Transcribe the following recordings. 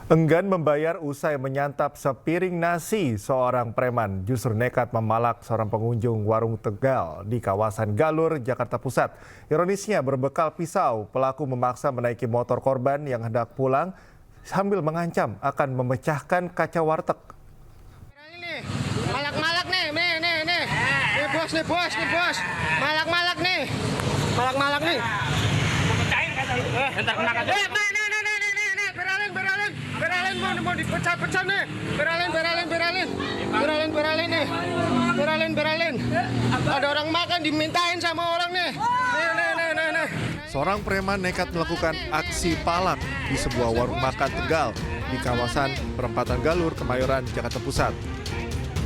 Enggan membayar usai menyantap sepiring nasi, seorang preman justru nekat memalak seorang pengunjung warung Tegal di kawasan Galur, Jakarta Pusat. Ironisnya, berbekal pisau, pelaku memaksa menaiki motor korban yang hendak pulang sambil mengancam akan memecahkan kaca warteg. Malak-malak nih. Nih bos. Malak-malak nih. Beralin mau dipecah-pecah nih. Beralin. Ada orang makan dimintain sama orang nih. Nih. Seorang preman nekat melakukan aksi palak di sebuah warung makan Tegal di kawasan perempatan Galur, Kemayoran, Jakarta Pusat.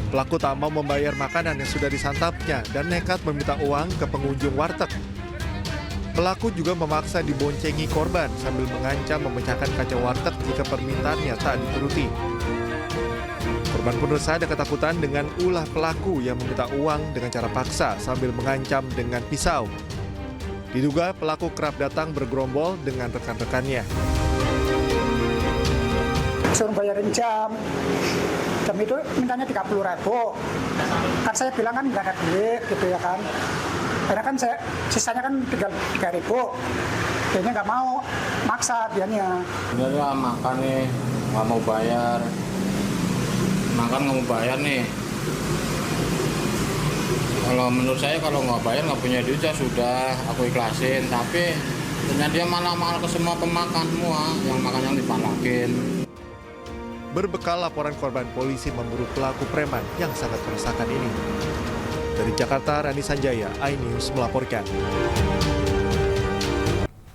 Pelaku tak mau membayar makanan yang sudah disantapnya dan nekat meminta uang ke pengunjung warteg. Pelaku juga memaksa diboncengi korban sambil mengancam memecahkan kaca warteg jika permintaannya tak dituruti. Korban pun resah dan ketakutan dengan ulah pelaku yang meminta uang dengan cara paksa sambil mengancam dengan pisau. Diduga pelaku kerap datang bergerombol dengan rekan-rekannya. Suruh bayarin jam itu mintanya 30.000. Kan saya bilang kan nggak ada duit gitu ya kan. Karena kan sisanya kan 3.000. Dianya nggak mau, maksa dianya. Udah makan nih, nggak mau bayar. Makan nggak mau bayar nih. Kalau menurut saya kalau nggak bayar nggak punya duit ya sudah, aku ikhlasin. Tapi ternyata dia malah ke semua pemakan semua, yang makan yang dipalakin. Berbekal laporan korban, polisi memburu pelaku preman yang sangat meresahkan ini. Dari Jakarta, Rani Sanjaya, iNews melaporkan.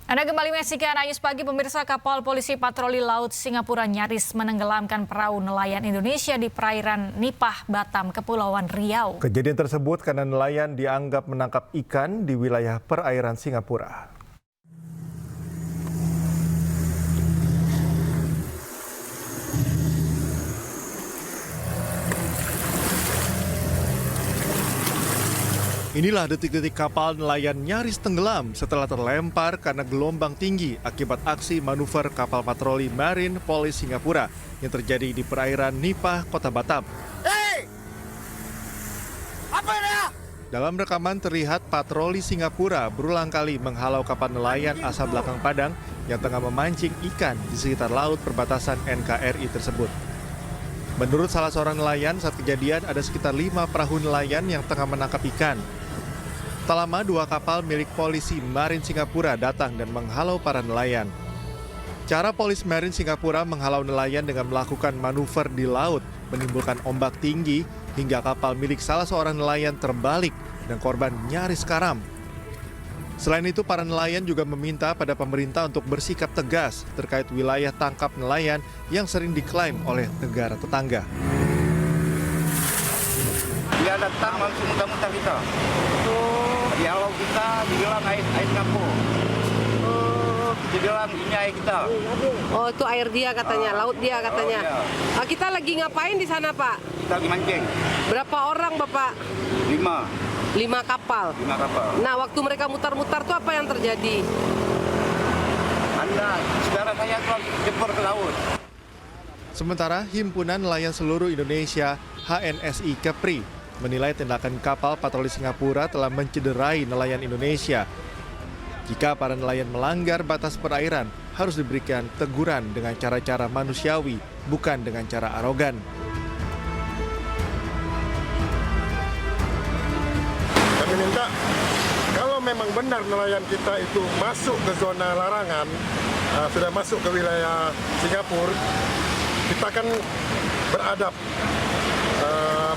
Anda kembali menyaksikan iNews Pagi. Pemirsa, kapal polisi patroli laut Singapura nyaris menenggelamkan perahu nelayan Indonesia di perairan Nipah, Batam, Kepulauan Riau. Kejadian tersebut karena nelayan dianggap menangkap ikan di wilayah perairan Singapura. Inilah detik-detik kapal nelayan nyaris tenggelam setelah terlempar karena gelombang tinggi akibat aksi manuver kapal patroli Marine Police Singapura yang terjadi di perairan Nipah, Kota Batam. Dalam rekaman terlihat patroli Singapura berulang kali menghalau kapal nelayan asal belakang Padang yang tengah memancing ikan di sekitar laut perbatasan NKRI tersebut. Menurut salah seorang nelayan, saat kejadian ada sekitar 5 perahu nelayan yang tengah menangkap ikan. Tak lama 2 kapal milik polisi Marine Singapura datang dan menghalau para nelayan. Cara polisi Marine Singapura menghalau nelayan dengan melakukan manuver di laut menimbulkan ombak tinggi hingga kapal milik salah seorang nelayan terbalik dan korban nyaris karam. Selain itu, para nelayan juga meminta pada pemerintah untuk bersikap tegas terkait wilayah tangkap nelayan yang sering diklaim oleh negara tetangga. Dia datang langsung muntah-muntah kita. Kalau kita dibilang air kampung. Dibilang ini air kita. Oh, itu air dia katanya, laut dia katanya. Oh, iya. Kita lagi ngapain di sana, Pak? Kita lagi mancing. Berapa orang, Bapak? 5 kapal. 5 kapal. Nah, waktu mereka mutar-mutar tuh apa yang terjadi? Saudara saya tuh jebur ke laut. Sementara Himpunan Nelayan Seluruh Indonesia HNSI Kepri menilai tindakan kapal patroli Singapura telah mencederai nelayan Indonesia. Jika para nelayan melanggar batas perairan, harus diberikan teguran dengan cara-cara manusiawi, bukan dengan cara arogan. Kami minta, kalau memang benar nelayan kita itu masuk ke zona larangan, sudah masuk ke wilayah Singapura, kita akan beradab,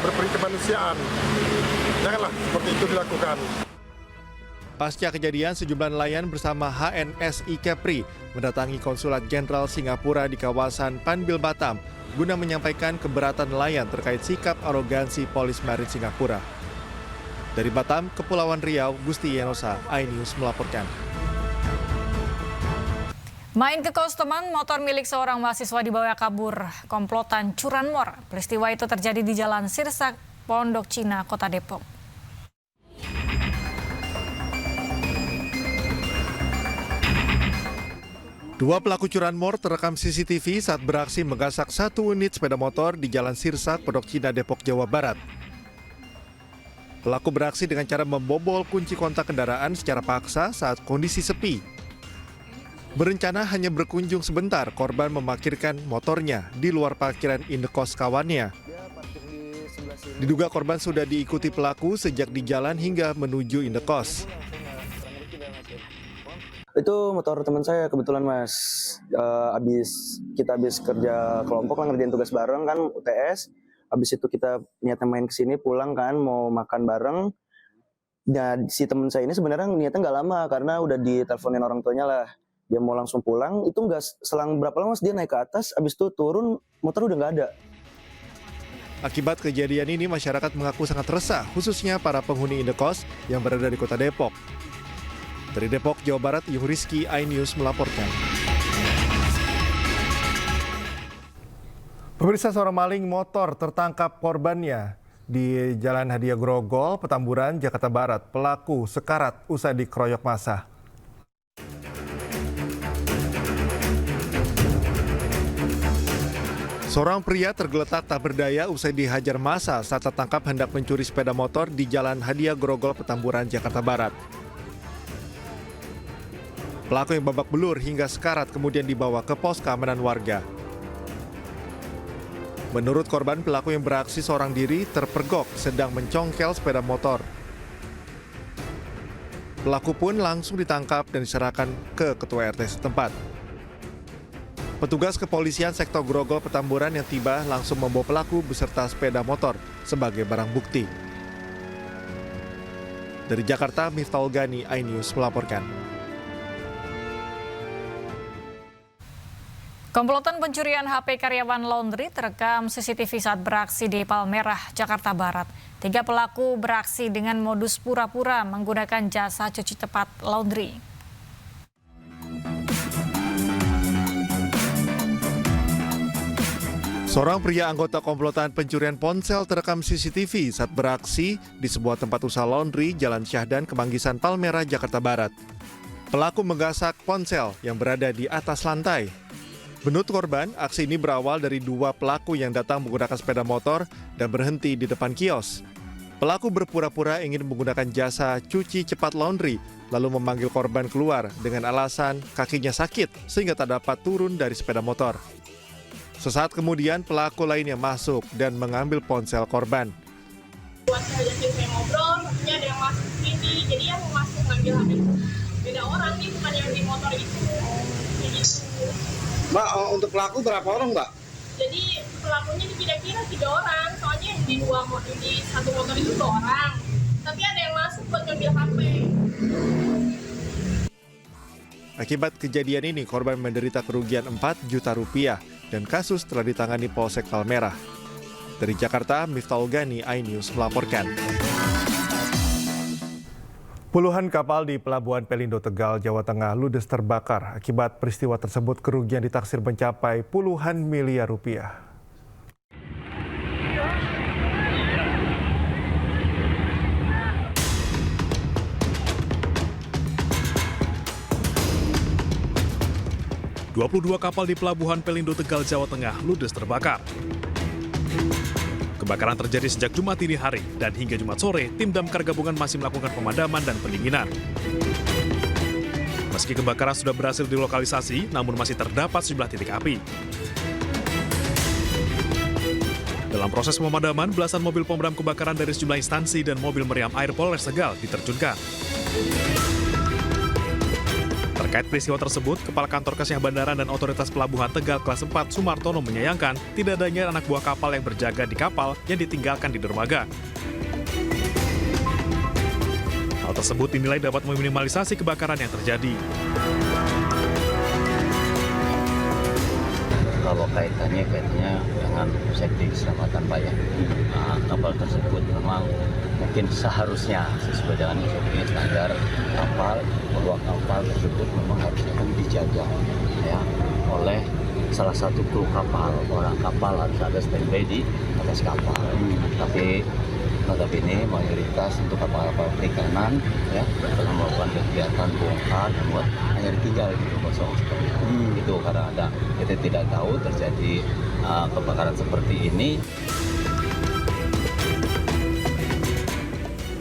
berperi kemanusiaan. Janganlah seperti itu dilakukan. Pasca kejadian, sejumlah nelayan bersama HNSI Kepri mendatangi Konsulat Jenderal Singapura di kawasan Panbil, Batam, guna menyampaikan keberatan nelayan terkait sikap arogansi Polis Marine Singapura. Dari Batam, Kepulauan Riau, Gusti Yenosa, iNews melaporkan. Main ke kos teman, motor milik seorang mahasiswa dibawa kabur komplotan curanmor. Peristiwa itu terjadi di Jalan Sirsak, Pondok Cina, Kota Depok. Dua pelaku curanmor terekam CCTV saat beraksi menggasak satu unit sepeda motor di Jalan Sirsak, Pondok Cina, Depok, Jawa Barat. Pelaku beraksi dengan cara membobol kunci kontak kendaraan secara paksa saat kondisi sepi. Berencana hanya berkunjung sebentar, korban memarkirkan motornya di luar parkiran indekos kawannya. Diduga korban sudah diikuti pelaku sejak di jalan hingga menuju indekos. Itu motor teman saya kebetulan Mas, kita habis kerja kelompok lah, ngerjain tugas bareng kan UTS. Habis itu kita niatnya main kesini, pulang kan mau makan bareng. Dan si teman saya ini sebenarnya niatnya nggak lama karena udah diteleponin orang tuanya lah. Dia mau langsung pulang, itu nggak selang berapa lama dia naik ke atas, habis itu turun motor udah nggak ada. Akibat kejadian ini masyarakat mengaku sangat resah, khususnya para penghuni indekos yang berada di Kota Depok. Dari Depok, Jawa Barat, Yung Rizky, iNews melaporkan. Pemirsa, seorang maling motor tertangkap korbannya di Jalan Hadiah Grogol, Petamburan, Jakarta Barat. Pelaku sekarat usai dikeroyok massa. Seorang pria tergeletak tak berdaya usai dihajar massa saat tertangkap hendak mencuri sepeda motor di Jalan Hadiah Grogol, Petamburan, Jakarta Barat. Pelaku yang babak belur hingga sekarat kemudian dibawa ke pos keamanan warga. Menurut korban, pelaku yang beraksi seorang diri terpergok sedang mencongkel sepeda motor. Pelaku pun langsung ditangkap dan diserahkan ke ketua RT setempat. Petugas kepolisian sektor Grogol Petamburan yang tiba langsung membawa pelaku beserta sepeda motor sebagai barang bukti. Dari Jakarta, Miftahul Gani, iNews melaporkan. Komplotan pencurian HP karyawan laundry terekam CCTV saat beraksi di Palmerah, Jakarta Barat. 3 pelaku beraksi dengan modus pura-pura menggunakan jasa cuci cepat laundry. Seorang pria anggota komplotan pencurian ponsel terekam CCTV saat beraksi di sebuah tempat usaha laundry Jalan Syahdan, Kemanggisan, Palmerah, Jakarta Barat. Pelaku menggasak ponsel yang berada di atas lantai. Menurut korban, aksi ini berawal dari 2 pelaku yang datang menggunakan sepeda motor dan berhenti di depan kios. Pelaku berpura-pura ingin menggunakan jasa cuci cepat laundry, lalu memanggil korban keluar dengan alasan kakinya sakit sehingga tak dapat turun dari sepeda motor. Sesaat kemudian pelaku lainnya masuk dan mengambil ponsel korban. Buat saya ajakin saya ngobrol, tapi ada yang masuk sini, jadi yang masuk ngambil HP. Beda orang nih, bukan yang di motor itu. Kayak gitu. Mbak, untuk pelaku berapa orang, Mbak? Jadi pelakunya kira-kira 3 orang, soalnya di satu motor itu 2 orang. Tapi ada yang masuk buat ngambil HP. Akibat kejadian ini, korban menderita kerugian 4 juta rupiah dan kasus telah ditangani Polsek Palmerah. Dari Jakarta, Miftahul Gani, iNews melaporkan. Puluhan kapal di Pelabuhan Pelindo, Tegal, Jawa Tengah ludes terbakar. Akibat peristiwa tersebut, kerugian ditaksir mencapai puluhan miliar rupiah. ...22 kapal di Pelabuhan Pelindo, Tegal, Jawa Tengah ludes terbakar. Kebakaran terjadi sejak Jumat dini hari dan hingga Jumat sore, tim damkar gabungan masih melakukan pemadaman dan pendinginan. Meski kebakaran sudah berhasil dilokalisasi, namun masih terdapat sejumlah titik api. Dalam proses pemadaman, belasan mobil pemadam kebakaran dari sejumlah instansi dan mobil meriam air Polres Tegal diterjunkan. Terkait peristiwa tersebut, Kepala Kantor Kesehatan Bandaran dan Otoritas Pelabuhan Tegal kelas 4 Sumartono menyayangkan tidak adanya anak buah kapal yang berjaga di kapal yang ditinggalkan di dermaga. Hal tersebut dinilai dapat meminimalisasi kebakaran yang terjadi. Kalau kaitannya dengan safety keselamatan Pak ya. Nah, kapal tersebut memang mungkin seharusnya sesuai dengan SOP standar kapal, bahwa kapal tersebut memang harusnya dijaga ya oleh salah satu kru kapal. Orang kapal harus ada standby di atas kapal. Tapi notabene mayoritas untuk kapal-kapal perikanan ya dalam melakukan kegiatan bongkar dan buat hanya ditinggal gitu kosong seperti itu karena kita tidak tahu terjadi kebakaran seperti ini.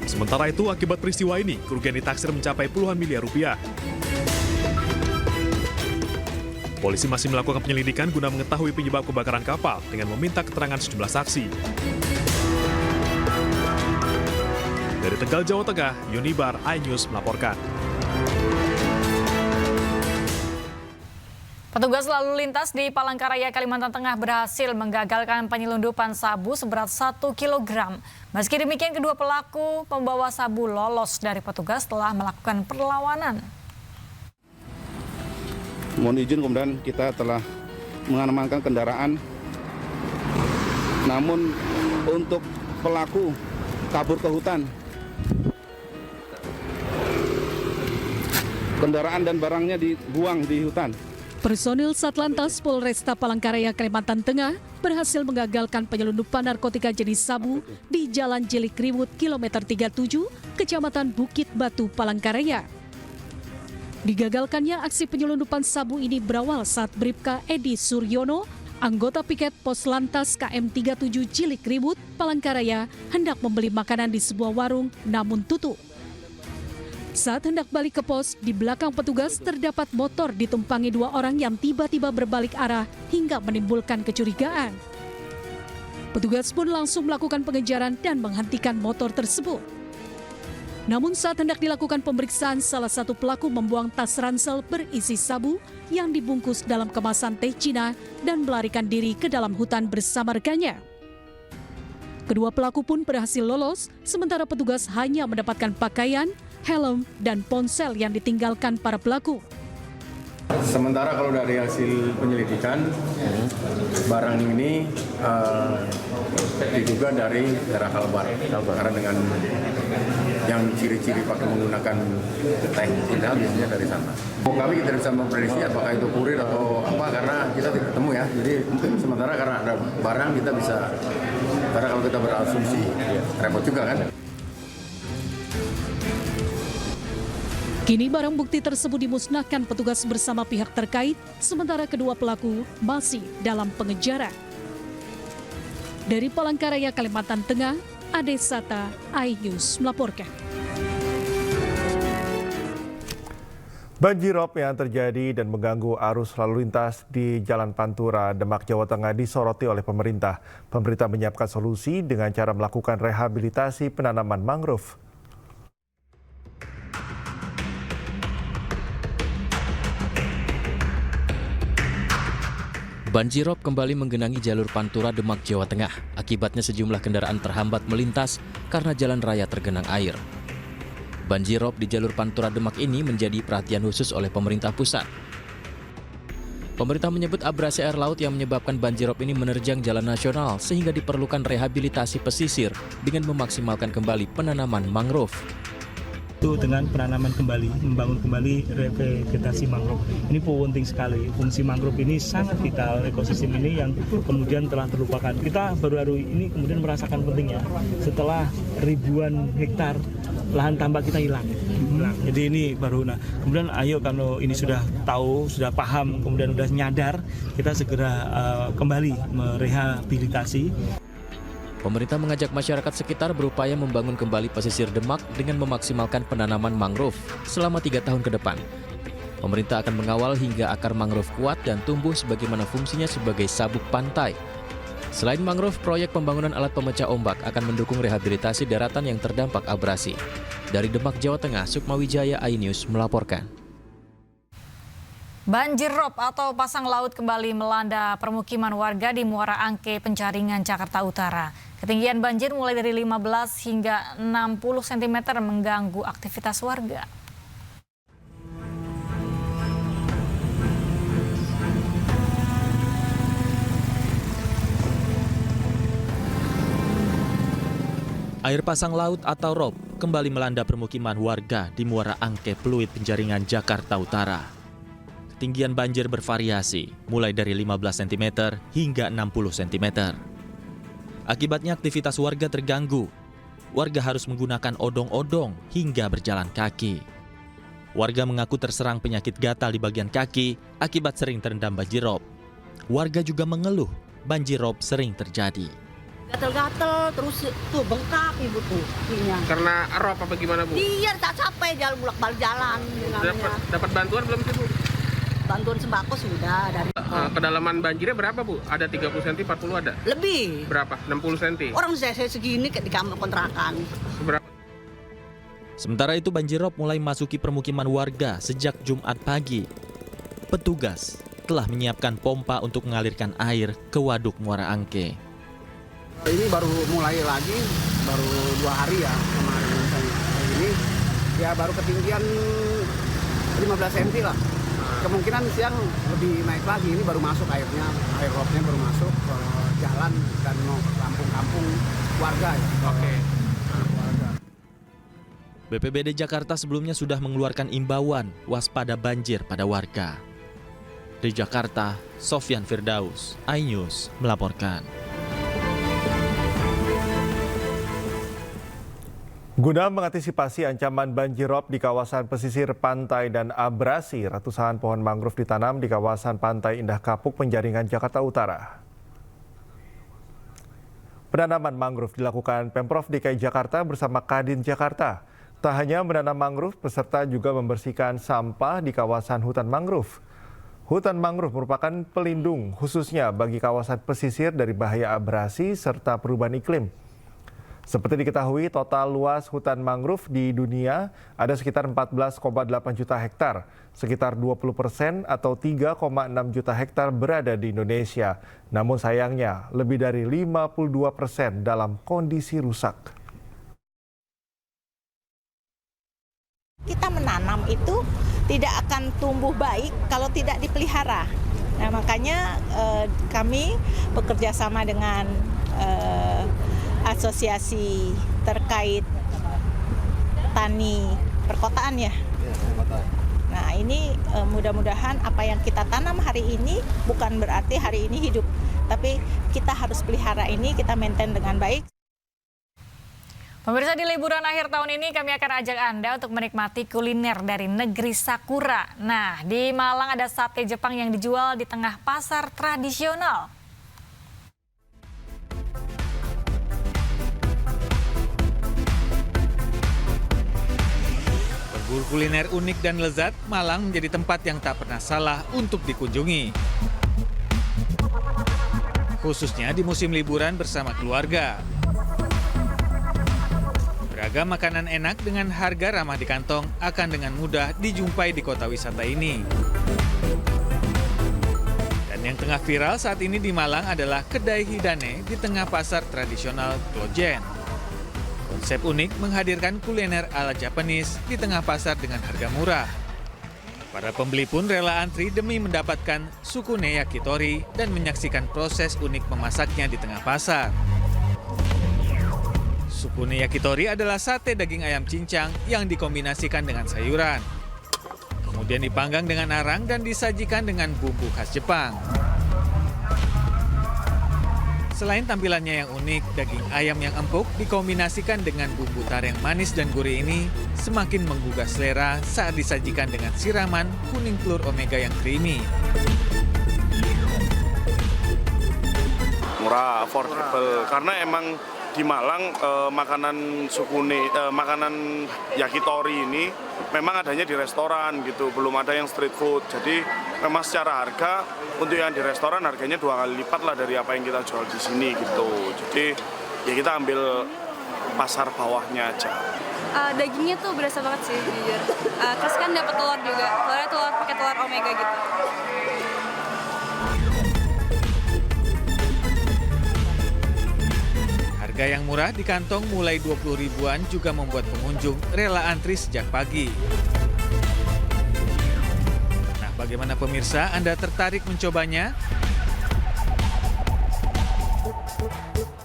Sementara itu, akibat peristiwa ini, kerugian ditaksir mencapai puluhan miliar rupiah. Polisi masih melakukan penyelidikan guna mengetahui penyebab kebakaran kapal dengan meminta keterangan sejumlah saksi. Dari Tegal, Jawa Tengah, Yunibar, iNews melaporkan. Petugas lalu lintas di Palangkaraya, Kalimantan Tengah berhasil menggagalkan penyelundupan sabu seberat 1 kg. Meski demikian, kedua pelaku pembawa sabu lolos dari petugas setelah melakukan perlawanan. Mohon izin, kemudian kita telah mengamankan kendaraan. Namun untuk pelaku kabur ke hutan. Kendaraan dan barangnya dibuang di hutan. Personil Satlantas Polresta Palangkaraya, Kalimantan Tengah berhasil menggagalkan penyelundupan narkotika jenis sabu di Jalan Jilikriwut, kilometer 37, Kecamatan Bukit Batu, Palangkaraya. Digagalkannya aksi penyelundupan sabu ini berawal saat Bribka Edi Suryono, anggota piket Pos Lantas KM 37 Jilikriwut, Palangkaraya, hendak membeli makanan di sebuah warung namun tutup. Saat hendak balik ke pos, di belakang petugas terdapat motor ditumpangi 2 orang yang tiba-tiba berbalik arah hingga menimbulkan kecurigaan. Petugas pun langsung melakukan pengejaran dan menghentikan motor tersebut. Namun saat hendak dilakukan pemeriksaan, salah satu pelaku membuang tas ransel berisi sabu yang dibungkus dalam kemasan teh Cina dan melarikan diri ke dalam hutan bersama rekannya. Kedua pelaku pun berhasil lolos, sementara petugas hanya mendapatkan pakaian, helm, dan ponsel yang ditinggalkan para pelaku. Sementara kalau dari hasil penyelidikan, barang ini diduga dari daerah Kalbar, karena dengan yang ciri-ciri pakai menggunakan teh Cina biasanya dari sana. Kami tidak bisa memprediksi apakah itu kurir atau apa karena kita tidak ketemu ya. Jadi sementara karena ada barang kita bisa, karena kalau kita berasumsi repot juga kan. Kini barang bukti tersebut dimusnahkan petugas bersama pihak terkait, sementara kedua pelaku masih dalam pengejaran. Dari Palangkaraya, Kalimantan Tengah, Ade Sata, iNews melaporkan. Banjirop yang terjadi dan mengganggu arus lalu lintas di Jalan Pantura, Demak, Jawa Tengah disoroti oleh pemerintah. Pemerintah menyiapkan solusi dengan cara melakukan rehabilitasi penanaman mangrove. Banjirop kembali menggenangi jalur Pantura Demak, Jawa Tengah. Akibatnya sejumlah kendaraan terhambat melintas karena jalan raya tergenang air. Banjirop di jalur Pantura Demak ini menjadi perhatian khusus oleh pemerintah pusat. Pemerintah menyebut abrasi air laut yang menyebabkan banjirop ini menerjang jalan nasional sehingga diperlukan rehabilitasi pesisir dengan memaksimalkan kembali penanaman mangrove. Itu dengan penanaman kembali, membangun kembali revegetasi mangrove. Ini penting sekali. Fungsi mangrove ini sangat vital, ekosistem ini yang kemudian telah terlupakan. Kita baru-baru ini kemudian merasakan pentingnya setelah ribuan hektar lahan tambak kita hilang. Jadi ini baru, kemudian ayo kalau ini sudah tahu, sudah paham, kemudian sudah nyadar, kita segera kembali merehabilitasi. Pemerintah mengajak masyarakat sekitar berupaya membangun kembali pesisir Demak dengan memaksimalkan penanaman mangrove selama 3 tahun ke depan. Pemerintah akan mengawal hingga akar mangrove kuat dan tumbuh sebagaimana fungsinya sebagai sabuk pantai. Selain mangrove, proyek pembangunan alat pemecah ombak akan mendukung rehabilitasi daratan yang terdampak abrasi. Dari Demak, Jawa Tengah, Sukmawijaya, iNews melaporkan. Banjir rob atau pasang laut kembali melanda permukiman warga di Muara Angke, Penjaringan, Jakarta Utara. Ketinggian banjir mulai dari 15 hingga 60 cm mengganggu aktivitas warga. Air pasang laut atau rob kembali melanda permukiman warga di Muara Angke, Pluit, Penjaringan, Jakarta Utara. Ketinggian banjir bervariasi, mulai dari 15 cm hingga 60 cm. Akibatnya aktivitas warga terganggu. warga harus menggunakan odong-odong hingga berjalan kaki. Warga mengaku terserang penyakit gatal di bagian kaki akibat sering terendam banjirop. Warga juga mengeluh banjirop sering terjadi. Gatel-gatel terus tuh bengkak ibu tuh kakinya. Karena rob apa gimana Bu? Iya tak capek jalan bolak-balik jalan. Dapat bantuan belum sih Bu? Bantuan sembako sudah dari. Kedalaman banjirnya berapa Bu? Ada 30 cm, 40 ada? Lebih. Berapa? 60 cm? Orang saya segini di kamar kontrakan. Berapa? Sementara itu banjirop mulai memasuki permukiman warga sejak Jumat pagi. Petugas telah menyiapkan pompa untuk mengalirkan air ke Waduk Muara Angke. Ini baru mulai lagi, baru 2 hari ya kemarin misalnya. Ini ya baru ketinggian 15 cm lah. Kemungkinan siang lebih naik lagi, ini baru masuk airnya, air robnya baru masuk ke jalan dan kampung-kampung warga ya. Oke. BPBD Jakarta sebelumnya sudah mengeluarkan imbauan waspada banjir pada warga. Di Jakarta, Sofyan Firdaus, iNews melaporkan. Guna mengantisipasi ancaman banjirop di kawasan pesisir pantai dan abrasi, ratusan pohon mangrove ditanam di kawasan Pantai Indah Kapuk, Penjaringan, Jakarta Utara. Penanaman mangrove dilakukan Pemprov DKI Jakarta bersama Kadin Jakarta. Tak hanya menanam mangrove, peserta juga membersihkan sampah di kawasan hutan mangrove. Hutan mangrove merupakan pelindung khususnya bagi kawasan pesisir dari bahaya abrasi serta perubahan iklim. Seperti diketahui, total luas hutan mangrove di dunia ada sekitar 14,8 juta hektar. Sekitar 20% atau 3,6 juta hektar berada di Indonesia. Namun sayangnya, lebih dari 52% dalam kondisi rusak. Kita menanam itu tidak akan tumbuh baik kalau tidak dipelihara. Nah, makanya kami bekerja sama dengan asosiasi terkait tani perkotaan ya. Nah, ini mudah-mudahan apa yang kita tanam hari ini bukan berarti hari ini hidup, tapi kita harus pelihara ini, kita maintain dengan baik. Pemirsa, di liburan akhir tahun ini kami akan ajak Anda untuk menikmati kuliner dari negeri Sakura. Nah, di Malang ada sate Jepang yang dijual di tengah pasar tradisional. Berburu kuliner unik dan lezat, Malang menjadi tempat yang tak pernah salah untuk dikunjungi. Khususnya di musim liburan bersama keluarga. Beragam makanan enak dengan harga ramah di kantong akan dengan mudah dijumpai di kota wisata ini. Dan yang tengah viral saat ini di Malang adalah kedai hidane di tengah pasar tradisional Klojen. Konsep unik menghadirkan kuliner ala Japanese di tengah pasar dengan harga murah. Para pembeli pun rela antri demi mendapatkan sukune yakitori dan menyaksikan proses unik memasaknya di tengah pasar. Sukune yakitori adalah sate daging ayam cincang yang dikombinasikan dengan sayuran. Kemudian dipanggang dengan arang dan disajikan dengan bumbu khas Jepang. Selain tampilannya yang unik, daging ayam yang empuk dikombinasikan dengan bumbu tar yang manis dan gurih ini semakin menggugah selera saat disajikan dengan siraman kuning telur omega yang creamy. Murah, affordable, karena emang di Malang makanan sukune, makanan yakitori ini memang adanya di restoran gitu, belum ada yang street food. Jadi memang secara harga untuk yang di restoran harganya 2 kali lipat lah dari apa yang kita jual di sini gitu. Jadi ya kita ambil pasar bawahnya aja. Dagingnya tuh berasa banget sih jujur. Terus kan dapat telur juga, telur pakai telur omega gitu. Harga yang murah di kantong mulai 20 ribuan juga membuat pengunjung rela antri sejak pagi. Nah, bagaimana pemirsa, Anda tertarik mencobanya?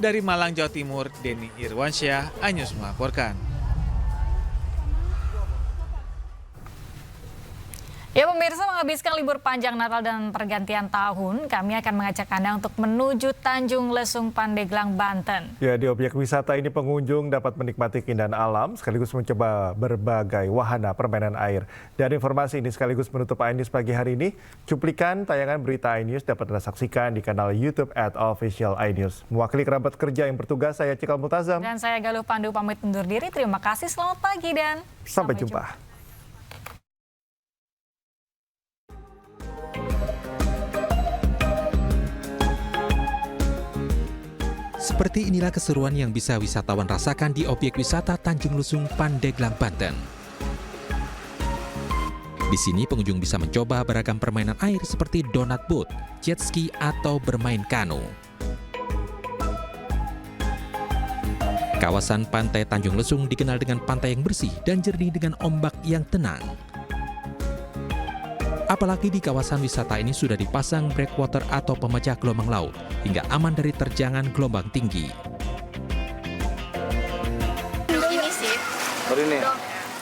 Dari Malang, Jawa Timur, Denny Irwansyah, iNews melaporkan. Ya pemirsa, menghabiskan libur panjang Natal dan pergantian tahun, kami akan mengajak Anda untuk menuju Tanjung Lesung, Pandeglang, Banten. Ya, di objek wisata ini pengunjung dapat menikmati keindahan alam sekaligus mencoba berbagai wahana permainan air. Dan informasi ini sekaligus menutup iNews pagi hari ini. Cuplikan tayangan berita iNews dapat Anda saksikan di kanal YouTube @official iNews. Mewakili kerabat kerja yang bertugas, saya Cikal Multazam. Dan saya Galuh Pandu pamit undur diri. Terima kasih, selamat pagi dan sampai jumpa. Seperti inilah keseruan yang bisa wisatawan rasakan di objek wisata Tanjung Lesung, Pandeglang, Banten. Di sini pengunjung bisa mencoba beragam permainan air seperti donat boat, jet ski, atau bermain kano. Kawasan pantai Tanjung Lesung dikenal dengan pantai yang bersih dan jernih dengan ombak yang tenang. Apalagi di kawasan wisata ini sudah dipasang breakwater atau pemecah gelombang laut hingga aman dari terjangan gelombang tinggi. Ini sih. Baru ini.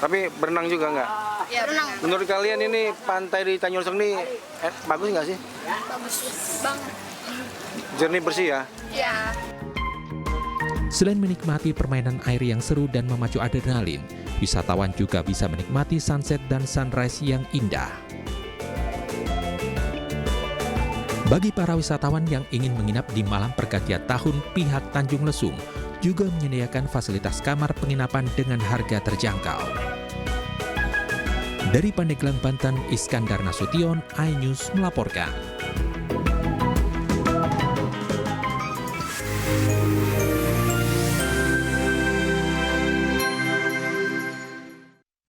Tapi berenang juga nggak? Ya, berenang. Menurut kalian ini pantai di Tanjung Lesung ini bagus nggak sih? Bagus banget. Jernih bersih ya? Iya. Selain menikmati permainan air yang seru dan memacu adrenalin, wisatawan juga bisa menikmati sunset dan sunrise yang indah. Bagi para wisatawan yang ingin menginap di malam pergantian tahun, pihak Tanjung Lesung juga menyediakan fasilitas kamar penginapan dengan harga terjangkau. Dari Pandeglang, Banten, Iskandar Nasution, iNews melaporkan.